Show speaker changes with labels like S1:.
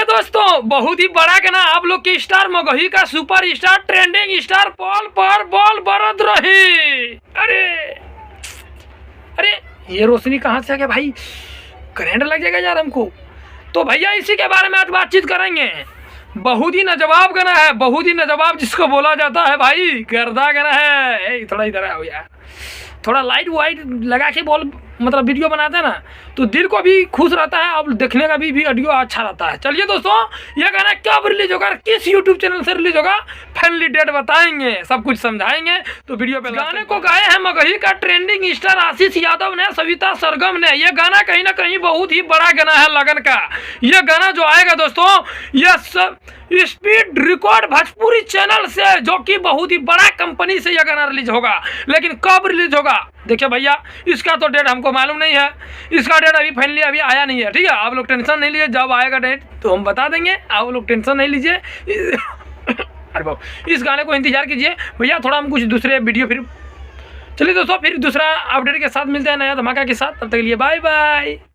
S1: दोस्तों, बहुत ही बड़ा गाना आप लोग के स्टार मगही का super star trending star Paul पर बॉल बरद रही। अरे अरे ये रोशनी कहाँ से आ गया भाई, करंट लग जाएगा यार हमको। तो भैया इसी के बारे में आज बातचीत करेंगे। बहुत ही नजवाब गाना है, बहुत ही नजवाब जिसको बोला जाता है भाई, गर्दा गाना है। थोड़ा इधर आओ यार, थोड़ा लाइट वाइट लगा के बॉल मतलब वीडियो बनाते हैं ना तो दिल को भी खुश रहता है और देखने का भी वीडियो अच्छा रहता है। चलिए दोस्तों, ये गाना कब रिलीज होगा, किस यूट्यूब चैनल से रिलीज होगा, फाइनली डेट बताएंगे, सब कुछ समझाएंगे। तो वीडियो पे गाने को गाए हैं मगही का ट्रेंडिंग स्टार आशीष यादव ने, सविता सरगम ने। ये गाना कहीं ना कहीं बहुत ही बड़ा गाना है लगन का। ये गाना जो आएगा दोस्तों, ये सब स्पीड रिकॉर्ड भोजपुरी चैनल से, जो कि बहुत ही बड़ा कंपनी से यह गाना रिलीज होगा। लेकिन कब रिलीज होगा देखिए भैया, इसका तो डेट हमको मालूम नहीं है, इसका डेट अभी फाइनली अभी आया नहीं है। ठीक है, आप लोग टेंशन नहीं लीजिए, जब आएगा डेट तो हम बता देंगे, आप लोग टेंशन नहीं लीजिए। अरे बाबू, इस गाने को इंतजार कीजिए भैया, थोड़ा हम कुछ दूसरे वीडियो फिर। चलिए दोस्तों, फिर दूसरा अपडेट के साथ मिलते हैं, नया धमाका के साथ। तब तक के लिए बाय बाय।